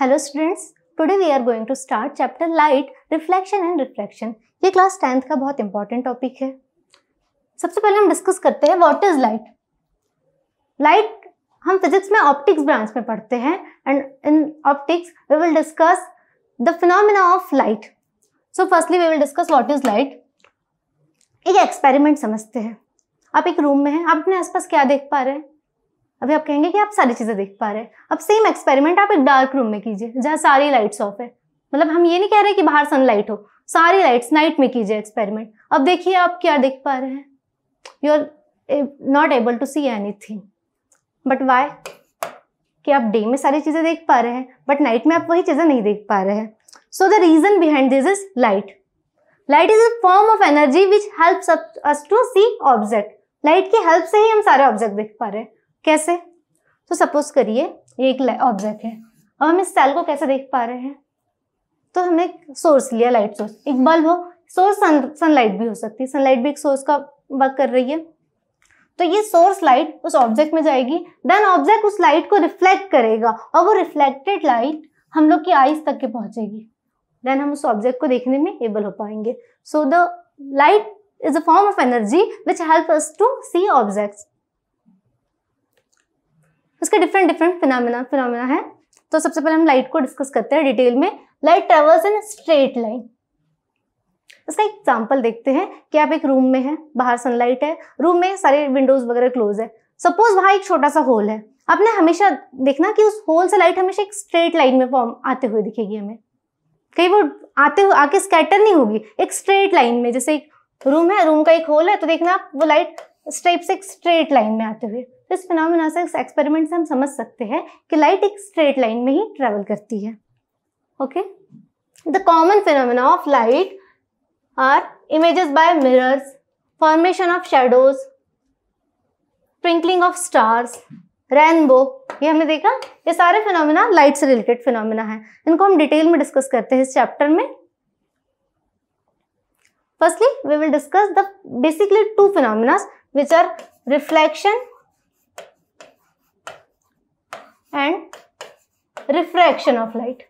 Hello students, today we are going to start chapter light, reflection and refraction. ये class 10th का बहुत important topic है। सबसे पहले हम डिस्कस करते हैं व्हाट इज लाइट। लाइट हम फिजिक्स में ऑप्टिक्स ब्रांच में पढ़ते हैं and in optics we will discuss the phenomena of light. So firstly we will discuss what is light. एक एक्सपेरिमेंट समझते हैं। आप एक रूम में हैं, आप अपने आसपास क्या देख पा रहे हैं? अभी आप कहेंगे कि आप सारी चीजें देख पा रहे हैं। अब सेम एक्सपेरिमेंट आप एक डार्क रूम में कीजिए जहां सारी लाइट्स ऑफ है। मतलब हम ये नहीं कह रहे कि बाहर सनलाइट हो, सारी लाइट्स नाइट में कीजिए एक्सपेरिमेंट। अब देखिए आप क्या देख पा रहे हैं। You are not able to see anything, but why? कि आप डे में सारी चीजें देख पा रहे हैं बट नाइट में आप वही चीजें नहीं देख पा रहे हैं। So the reason behind this is light. Light is a form of energy which helps us to see object. Light की हेल्प से ही हम सारे ऑब्जेक्ट देख पा रहे हैं। कैसे? तो सपोज करिए ये एक ऑब्जेक्ट है। अब हम इस सेल को कैसे देख पा रहे हैं? तो हमने एक सोर्स लिया, लाइट सोर्स, एक बल्ब हो, सोर्स सनलाइट भी हो सकती है, सनलाइट भी एक सोर्स का वर्क कर रही है। तो ये सोर्स लाइट उस ऑब्जेक्ट में जाएगी, देन ऑब्जेक्ट उस लाइट को रिफ्लेक्ट करेगा और वो रिफ्लेक्टेड लाइट हम लोग की आईज तक के पहुंचेगी, देन हम उस ऑब्जेक्ट को देखने में एबल हो पाएंगे। So the light is a form of energy which help us to see objects. उसके डिफरेंट फिनोमेना है। तो सबसे पहले हम लाइट को डिस्कस करते हैं डिटेल में। Light travels in straight line. इसका एग्जांपल देखते हैं कि आप एक रूम में हैं, बाहर सनलाइट है, रूम में सारे विंडोज वगैरह क्लोज है। सपोज वहां एक छोटा सा होल है। आपने हमेशा देखना कि उस होल से लाइट हमेशा एक स्ट्रेट लाइन में फॉर्म आते हुए दिखेगी हमें। कहीं वो आते हुए आके स्कैटर नहीं होगी, एक स्ट्रेट लाइन में। जैसे एक रूम है, रूम का एक होल है, तो देखना आप वो लाइट स्ट्रेट से एक स्ट्रेट लाइन में आते हुए। इस फिनोमेना से, इस एक्सपेरिमेंट से हम समझ सकते हैं कि लाइट एक स्ट्रेट लाइन में ही ट्रेवल करती है। Okay, the common phenomena of light are images by mirrors, formation of shadows, twinkling of stars, rainbow. ये हमने देखा, ये सारे फिनोमेना लाइट से रिलेटेड फिनोमेना है। इनको हम डिटेल में डिस्कस करते हैं इस चैप्टर में। Firstly we will discuss the basically two phenomena which are reflection and refraction of light।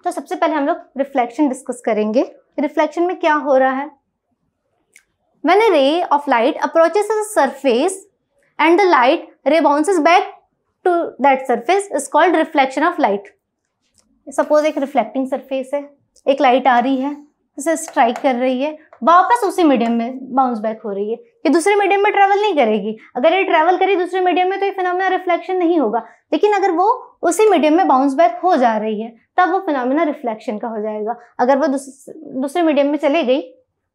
तो सबसे पहले हम लोग रिफ्लेक्शन डिस्कस करेंगे। रिफ्लेक्शन में क्या हो रहा है? When a ray of light approaches a surface and the light ray bounces back to that surface is called reflection of light। Suppose एक रिफ्लेक्टिंग सरफेस है, एक लाइट आ रही है, उसे स्ट्राइक कर रही है, वापस उसी मीडियम में बाउंस बैक हो रही है। ये दूसरे मीडियम में ट्रेवल नहीं करेगी। अगर ये ट्रेवल करी दूसरे मीडियम में तो ये फिनोमेना रिफ्लेक्शन नहीं होगा, लेकिन अगर वो उसी मीडियम में बाउंस बैक हो जा रही है तब वो फिनोमेना रिफ्लेक्शन का हो जाएगा। अगर वो दूसरे मीडियम में चले गई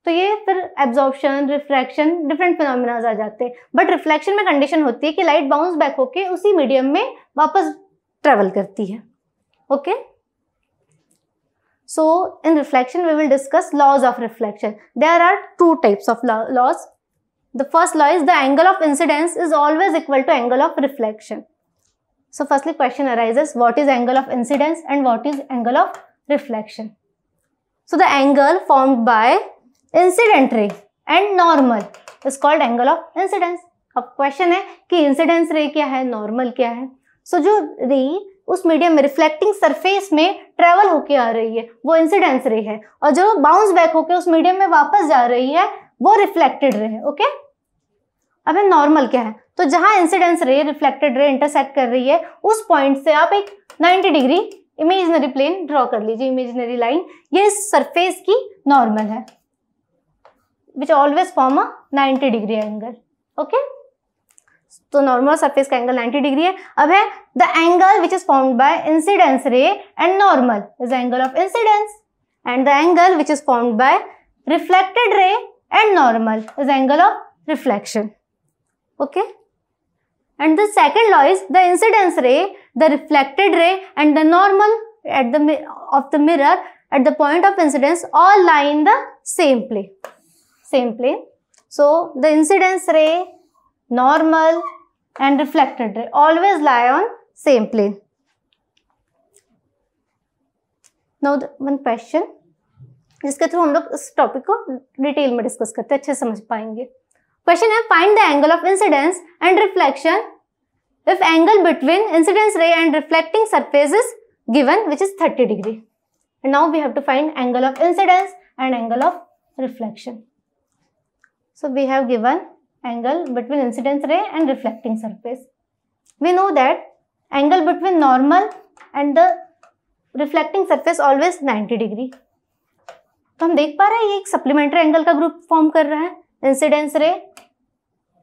तो ये फिर एब्जॉर्प्शन, रिफ्रैक्शन, डिफरेंट फिनोमेना आ जाते हैं। बट रिफ्लेक्शन में कंडीशन होती है कि लाइट बाउंस बैक होके उसी मीडियम में वापस ट्रेवल करती है। Okay, so in reflection we will discuss laws of reflection. There are two types of laws. The first law is the angle of incidence is always equal to angle of reflection. So firstly question arises, what is angle of incidence and what is angle of reflection? So the angle formed by incident ray and normal is called angle of incidence. अब question है कि incidence ray क्या है, normal क्या है? So जो ray उस medium में रिफ्लेक्टिंग सरफेस में ट्रेवल होके आ रही है वो इंसिडेंस रे है, और जो बाउंस बैक होके उस मीडियम में वापस जा रही है वो रिफ्लेक्टेड रे है। ओके, अब नॉर्मल क्या है? तो जहां इंसिडेंस रे रिफ्लेक्टेड रे इंटरसेक्ट कर रही है उस पॉइंट से आप एक 90 डिग्री इमेजिनरी प्लेन ड्रॉ कर लीजिए, इमेजिनरी लाइन। ये इस सरफेस की नॉर्मल है which always form a 90 degree angle. Okay, तो नॉर्मल सरफेस का एंगल 90 डिग्री है। अब है the angle which is formed by incidence रे and normal is angle of incidence, and the angle which is formed by reflected ray and normal is angle of reflection. Okay, and the second law is the incidence रे, the reflected ray and the normal at the of the mirror at the point of incidence all lie in the same plane. So the incidence ray, normal and reflected ray always lie on same plane. Now the one question जिसके through हम लोग इस topic को detail में discuss करते हैं, अच्छे समझ पाएंगे। क्वेश्चन है, find the angle of incidence and reflection if angle between incidence ray and reflecting surface is given, which is 30 degree. And now we have to find angle of incidence and angle of reflection. So we have given angle between incidence ray and reflecting surface. We know that angle between normal and the reflecting surface always 90 degree. तो हम देख पा रहे हैं ये एक supplementary angle का group form कर रहा है, इंसिडेंस रे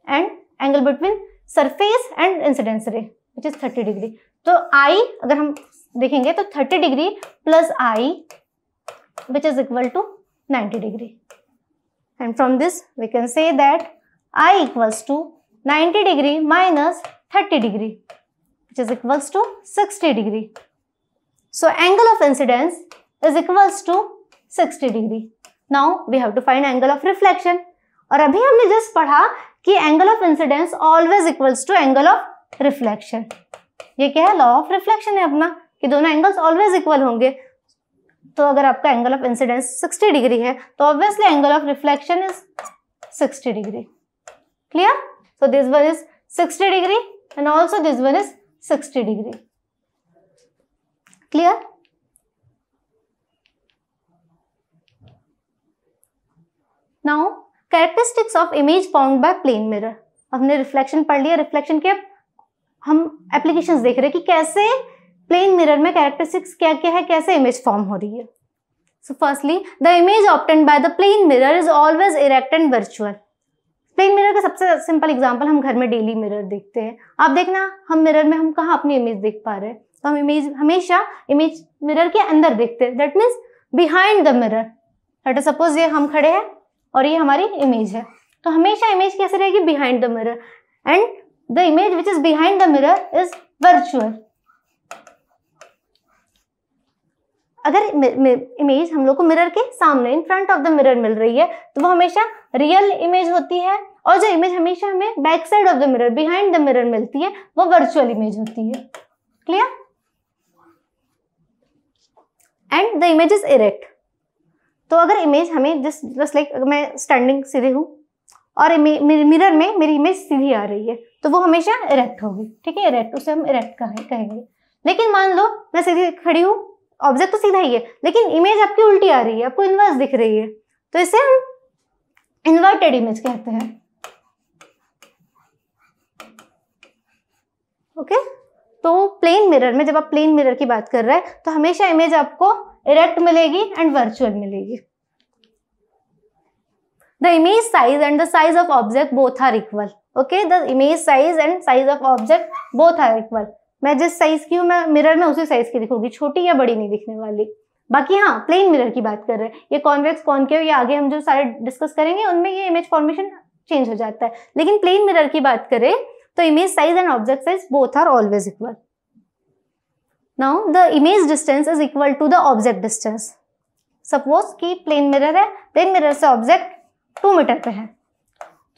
and angle between surface and incidence रे विच इज 30 डिग्री. तो आई अगर हम देखेंगे तो 30 degree plus i which is equal to 90 degree. And from this we can say that i equals to 90 degree minus 30 degree which is equals to 60 degree. So angle of incidence is equals to 60 degree. Now we have to find angle of reflection. और अभी हमने just पढ़ा कि angle of incidence always equals to angle of reflection. ये क्या है? Law of reflection है अपना कि दोनों एंगल्स ऑलवेज इक्वल होंगे. तो अगर आपका एंगल ऑफ इंसिडेंस 60 डिग्री है तो obviously angle of reflection is 60 degree. Clear? So this one is 60 degree and also this one is 60 degree. Clear? Now characteristics of image found by plane mirror. हमने reflection पढ़ लिया. Reflection के हम applications देख रहे हैं कि कैसे प्लेन मिरर में कैरेक्टरिस्टिक्स क्या क्या है, कैसे इमेज फॉर्म हो रही है. So firstly the image obtained by the plane mirror is always erect and virtual. Plane mirror का सबसे सिंपल एग्जांपल हम घर में डेली मिरर देखते हैं. आप देखना हम मिरर में हम कहाँ अपनी इमेज देख पा रहे हैं. तो हम इमेज हमेशा इमेज मिरर के अंदर देखते हैं. That means behind the mirror. That is suppose ये हम खड़े हैं और ये हमारी इमेज है. तो हमेशा इमेज कैसे रहेगी? Behind the mirror. And the image which is behind the mirror is virtual. अगर इमेज हम लोग को मिरर के सामने in front of the mirror मिल रही है तो वो हमेशा रियल इमेज होती है. और जो इमेज हमेशा हमें back side of the mirror behind the mirror मिलती है वो वर्चुअल इमेज होती है. Clear? And the image is erect. तो अगर इमेज हमें जस्ट लाइक मैं स्टैंडिंग सीधे हूँ और मिरर में मेरी इमेज सीधी आ रही है तो वो हमेशा इरेक्ट होगी. ठीक है? इरेक्ट, उसे हम इरेक्ट कहेंगे. लेकिन मान लो मैं सीधी खड़ी हूँ, ऑब्जेक्ट तो सीधा ही है लेकिन इमेज आपकी उल्टी आ रही है, आपको इनवर्स दिख रही है, तो इसे हम इन्वर्टेड इमेज कहते हैं. ओके? तो प्लेन मिरर में जब आप प्लेन मिरर की बात कर रहे हैं तो हमेशा इमेज आपको इरेक्ट मिलेगी एंड वर्चुअल मिलेगी. The image size and the size of object both are equal. Okay? The image size and size of object both are equal. मैं जिस साइज की हूँ मैं मिरर में उसी साइज की दिखूंगी, छोटी या बड़ी नहीं दिखने वाली. बाकी हाँ प्लेन मिरर की बात कर रहे हैं, ये कॉन्वेक्स कॉनकेव ये आगे हम जो सारे डिस्कस करेंगे उनमें ये इमेज फॉर्मेशन चेंज हो जाता है. लेकिन प्लेन मिरर की बात करें तो image size and object size both are always equal. Now the image distance is equal to the object distance. Suppose कि प्लेन मिरर है, प्लेन मिरर से ऑब्जेक्ट 2 मीटर पे है,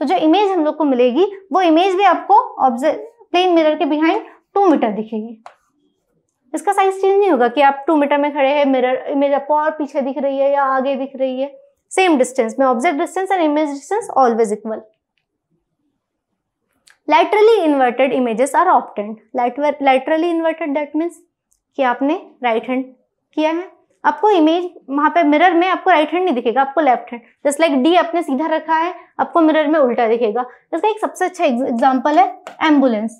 तो जो इमेज हम लोग को मिलेगी वो इमेज भी आपको ऑब्जेक्ट प्लेन मिरर के बिहाइंड 2 मीटर दिखेगी. इसका साइज चेंज नहीं होगा कि आप 2 मीटर में खड़े हैं, मिरर इमेज आपको और पीछे दिख रही है या आगे दिख रही है. सेम डिस्टेंस में object distance and image distance always equal. Laterally inverted images are obtained. Laterally inverted that means कि आपने राइट हैंड किया है, आपको इमेज वहां पे मिरर में आपको राइट हैंड नहीं दिखेगा, आपको left hand. Just like D आपने सीधा रखा है, आपको मिरर में उल्टा दिखेगा. इसका एक सबसे अच्छा एग्जांपल है एम्बुलेंस.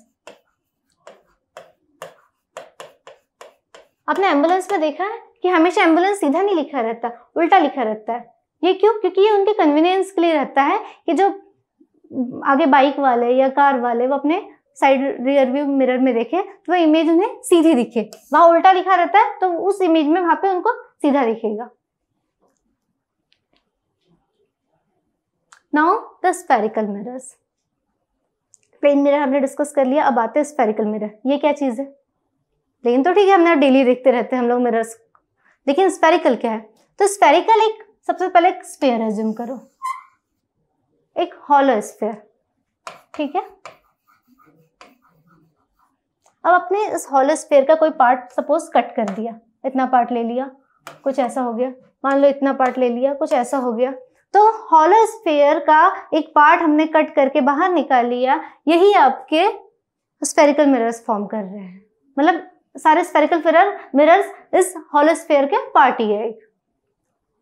आपने एम्बुलेंस में देखा है कि हमेशा एम्बुलेंस सीधा नहीं लिखा रहता, उल्टा लिखा रहता है. ये क्यों? क्योंकि ये उनके कन्वीनियंस के लिए रहता है कि जो आगे बाइक वाले या कार वाले वो अपने साइड रियर व्यू मिरर में देखे तो वो इमेज उन्हें सीधी दिखे. वहां उल्टा लिखा रहता है तो उस इमेज में वहां पे उनको सीधा दिखेगा. Now the spherical mirrors. Plane mirror हमने डिस्कस कर लिया, अब आते हैं स्फेरिकल मिरर. ये क्या चीज है? प्लेन तो ठीक है, हमने डेली देखते रहते हैं हम लोग मिरर्स, लेकिन स्फेरिकल क्या है? तो स्फेरिकल एक सबसे पहले एक स्फीयर एज्यूम करो, एक हॉलो स्फीयर. ठीक है? अब आपने इस हॉलो स्फीयर का कोई पार्ट सपोज कट कर दिया, इतना पार्ट ले लिया, कुछ ऐसा हो गया. मान लो इतना पार्ट ले लिया, कुछ ऐसा हो गया. तो हॉलो स्फीयर का एक पार्ट हमने कट करके बाहर निकाल लिया, यही आपके स्फेरिकल मिरर्स फॉर्म कर रहे हैं, मतलब सारे स्फेरिकल मिरर्स इस हॉलोस्फीयर के पार्ट ही है।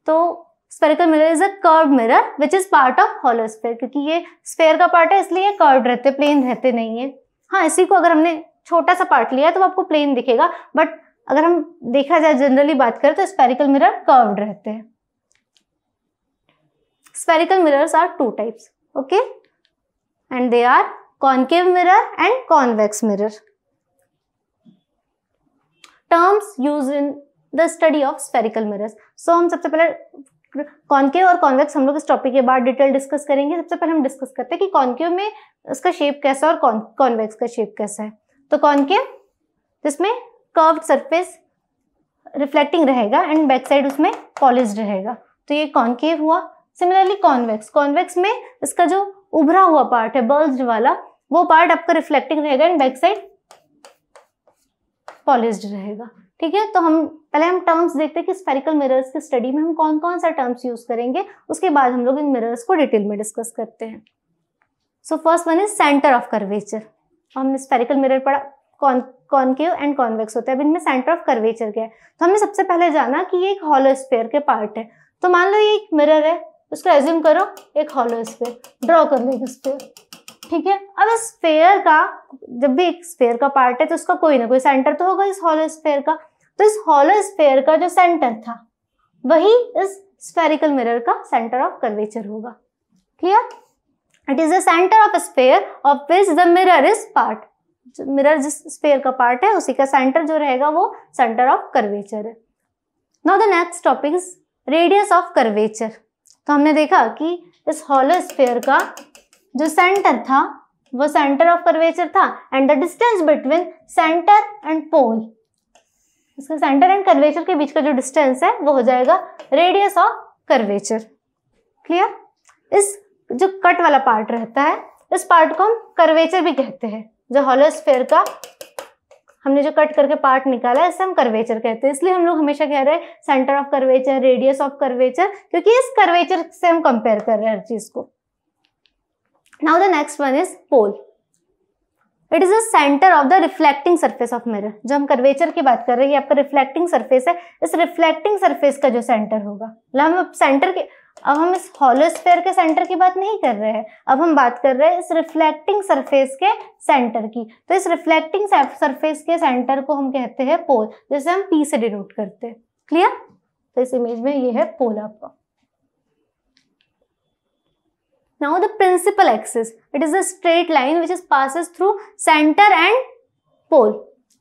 तो spherical mirror is a curved mirror which is part of hollow sphere, क्योंकि ये स्फेयर का पार्ट है इसलिए कर्व्ड रहते, प्लेन रहते नहीं है। हाँ, इसी को अगर हमने छोटा सा पार्ट लिया है तो आपको प्लेन दिखेगा, बट अगर हम देखा जाए जनरली बात करें तो स्फेरिकल मिरर कर्व्ड रहते हैं। Spherical mirrors are two types, okay, and they are concave mirror and convex mirror. Terms used in the study of spherical mirrors. So हम सबसे पहले कॉनकेव और कॉन्वेक्स हम लोग इस टॉपिक के बाद डिटेल डिस्कस करेंगे। सबसे पहले हम डिस्कस करते हैं कि कॉनकेव में इसका शेप कैसा है और कॉन्वेक्स का शेप कैसा है। तो कॉनकेव जिसमें कर्व्ड सरफेस रिफ्लेक्टिंग रहेगा एंड बैक साइड उसमें पॉलिश्ड रहेगा, तो ये कॉनकेव हुआ। सिमिलरली कॉन्वेक्स में इसका जो उभरा हुआ पार्ट है, बल्ज्ड वाला, वो पार्ट आपका रिफ्लेक्टिंग रहेगा एंड बैक साइड पॉलिश्ड रहेगा। ठीक है, तो हम टर्म्स देखते हैं कि स्फेरिकल मिरर्स की स्टडी में हम कौन कौन सा टर्म्स यूज करेंगे, उसके बाद हम लोग इन मिरर्स को डिटेल में डिस्कस करते हैं। So first one is centre of curvature. हमने स्फेरिकल मिरर पढ़ा, कॉनकेव एंड कॉन्वेक्स होता है, अब इनमें सेंटर ऑफ कर्वेचर क्या है। तो हमने सबसे पहले जाना कि ये एक हॉलोस्फीयर के पार्ट है। तो मान लो ये एक मिरर है, उसको एज्यूम करो एक हॉलोस्फीयर, ड्रॉ कर लो एक स्फीयर। ठीक है, अब इस स्फीयर का, जब भी एक स्फीयर का पार्ट है तो उसका कोई ना कोई सेंटर तो होगा इस हॉलोस्फीयर का। तो इस हॉलोस्फीयर का जो सेंटर था वही इस स्फेरिकल मिरर का सेंटर ऑफ कर्वेचर होगा। Clear? It is the centre of sphere of which the mirror is part. Mirror जिस स्फीयर का पार्ट है उसी का सेंटर जो रहेगा वो सेंटर ऑफ कर्वेचर है। Now the next topic is radius of curvature. तो हमने देखा कि इस हॉलोस्फीयर का जो सेंटर था वो सेंटर ऑफ कर्वेचर था and the distance between centre and pole, इसका सेंटर एंड कर्वेचर के बीच का जो डिस्टेंस है वो हो जाएगा रेडियस ऑफ कर्वेचर। क्लियर? इस जो कट वाला पार्ट रहता है इस पार्ट को हम कर्वेचर भी कहते हैं। जो हॉलोस्फीयर का हमने जो कट करके पार्ट निकाला है इसे हम कर्वेचर कहते हैं, इसलिए हम लोग हमेशा कह रहे हैं centre of curvature, radius of curvature, क्योंकि इस कर्वेचर से हम कंपेयर कर रहे हैं हर चीज को। Now the next one is pole. It is the centre of the reflecting surface of mirror. जो हम कर्वेचर की बात कर रहे हैं ये आपका रिफ्लेक्टिंग सरफेस है, इस रिफ्लेक्टिंग सरफेस का जो सेंटर होगा, अब हम इस हॉलोस्फीयर के सेंटर की बात नहीं कर रहे हैं, अब हम बात कर रहे हैं इस रिफ्लेक्टिंग सरफेस के सेंटर की। तो इस रिफ्लेक्टिंग सरफेस के सेंटर को हम कहते हैं पोल, जैसे हम P से डिनोट करते हैं। क्लियर? तो इस इमेज में ये है पोल आपका। Now the principal axis, it is a straight line which is passes through center and pole.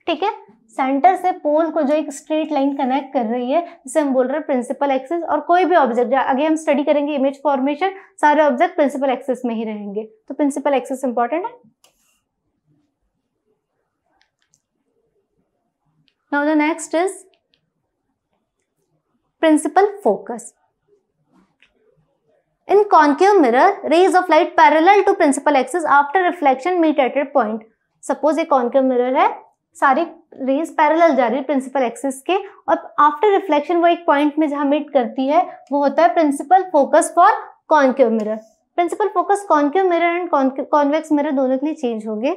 ठीक है, सेंटर से पोल को जो एक स्ट्रेट लाइन कनेक्ट कर रही है जिसे हम बोल रहे हैं प्रिंसिपल एक्सिस। और कोई भी ऑब्जेक्ट, आगे हम स्टडी करेंगे इमेज फॉर्मेशन, सारे ऑब्जेक्ट प्रिंसिपल एक्सिस में ही रहेंगे, तो प्रिंसिपल एक्सिस इंपॉर्टेंट है। Now the next is principal focus. In concave mirror, rays of light parallel to principal axis after reflection meet at a point. Suppose एक concave mirror है, सारी raise parallel जा रही है प्रिंसिपल एक्सिस के, और after reflection वो एक पॉइंट में जहां मीट करती है वो होता है principal focus for concave mirror. Principal focus concave mirror and convex mirror दोनों के लिए चेंज होंगे।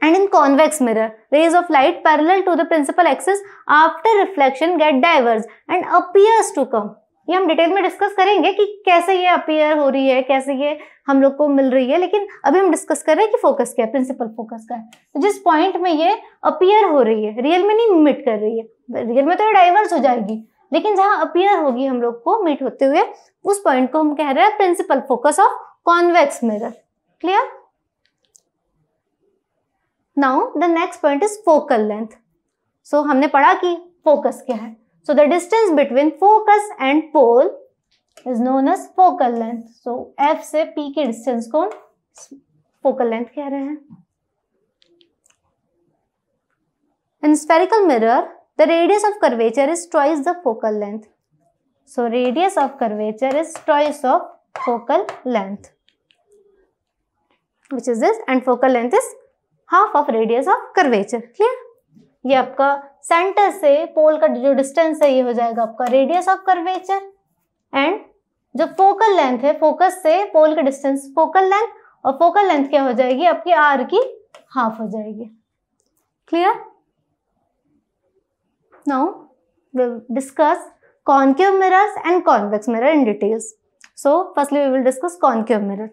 And in convex mirror rays of light parallel to the principal axis after reflection get diverge and appears to come. ये हम detail में discuss करेंगे कि कैसे ये अपीयर हो रही है, कैसे ये हम लोग को मिल रही है, लेकिन अभी हम डिस्कस कर रहे हैं कि फोकस क्या है, प्रिंसिपल फोकस का है। तो जिस पॉइंट में ये अपीयर हो रही है, रियल में नहीं मीट कर रही है, रियल में तो ये डाइवर्स हो जाएगी, लेकिन जहां अपीयर होगी हम लोग को मीट होते हुए, उस पॉइंट को हम कह रहे हैं principal focus of convex mirror. Clear? Now the next point is focal length. So हमने पढ़ा कि फोकस क्या है। So the distance between focus and pole is known as focal length. So F से P के distance को focal length कह रहे हैं। In spherical mirror, the radius of curvature is twice the focal length. So radius of curvature is twice of focal length, which is this, and focal length is half of radius of curvature. Clear? ये आपका centre से पोल का जो distance है ये हो जाएगा आपका रेडियस ऑफ कर्वेचर, एंड जो फोकल लेंथ है फोकस से पोल का डिस्टेंस फोकल लेंथ, और फोकल लेंथ क्या हो जाएगी आपकी r की हाफ हो जाएगी। Clear? Now we will discuss concave mirrors and convex mirror in details. So firstly we will discuss concave mirror.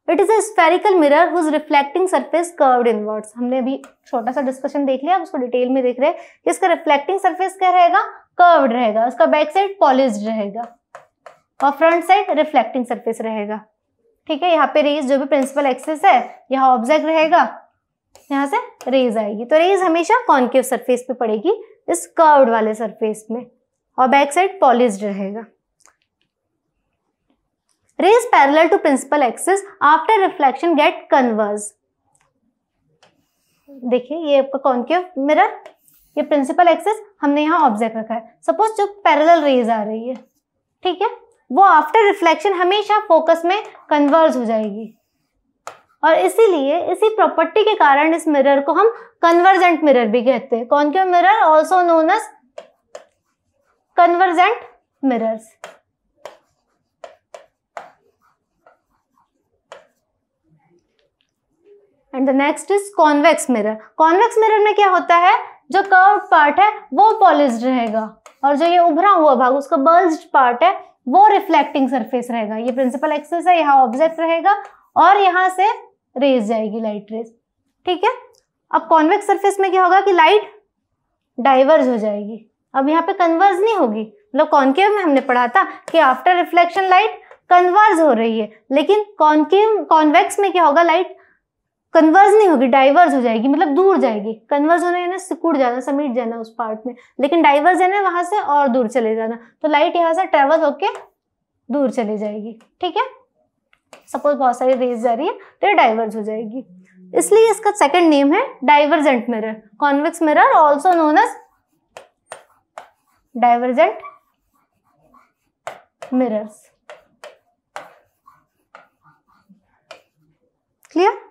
It is a spherical mirror whose reflecting surface curved inwards. हमने अभी छोटा सा discussion देख लिया, अब उसको डिटेल में देख रहे हैं कि इसका रिफ्लेक्टिंग सरफेस क्या रहेगा, कर्व्ड रहेगा, उसका बैक साइड पॉलिश्ड रहेगा और फ्रंट साइड रिफ्लेक्टिंग सरफेस रहेगा। ठीक है, यहाँ पे रेज जो भी प्रिंसिपल एक्सिस है यहाँ ऑब्जेक्ट रहेगा, यहाँ से रेज आएगी, तो रेज हमेशा कॉन्केव सरफेस पे पड़ेगी इस कर्व्ड वाले सरफेस में और बैक साइड पॉलिश्ड रहेगा। Rays parallel to principal axis after reflection get converge. देखिए ये आपका कॉन्केव मिरर, ये प्रिंसिपल एक्सिस हमने यहाँ ऑब्जेक्ट रखा है। सपोज जो पैरेलल रेज आ रही है, ठीक है, वो आफ्टर रिफ्लेक्शन हमेशा फोकस में कन्वर्ज हो जाएगी और इसीलिए इसी प्रॉपर्टी के कारण इस मिरर को हम कन्वर्जेंट मिरर भी कहते हैं। Concave mirror also known as convergent mirrors. And the next is convex mirror. Convex mirror में क्या होता है, जो कर्व्ड पार्ट है वो पॉलिश्ड रहेगा और जो ये उभरा हुआ भाग उसका बल्ज्ड पार्ट है वो रिफ्लेक्टिंग सरफेस रहेगा। ये प्रिंसिपल एक्सिस है, यहाँ ऑब्जेक्ट रहेगा और यहाँ से रेज जाएगी लाइट रेज। ठीक है, अब कॉन्वेक्स सरफेस में क्या होगा कि लाइट डाइवर्ज हो जाएगी, अब यहाँ पे कन्वर्ज नहीं होगी। मतलब कॉन्केव में हमने पढ़ा था कि आफ्टर रिफ्लेक्शन लाइट कन्वर्ज हो रही है, लेकिन कॉन्वेक्स में क्या होगा, लाइट कन्वर्ज नहीं होगी, डाइवर्ज हो जाएगी, मतलब दूर जाएगी। कन्वर्ज होना है ना सिकुड़ जाना, समीट जाना उस पार्ट में, लेकिन डाइवर्ज है ना वहां से और दूर चले जाना, तो लाइट यहाँ से ट्रेवल होके दूर चली जाएगी। ठीक है, सपोज बहुत सारी रेज जा रही है तो ये डाइवर्ज हो जाएगी, इसलिए इसका सेकंड नेम है divergent mirror. Convex mirror also known as divergent mirrors. Clear?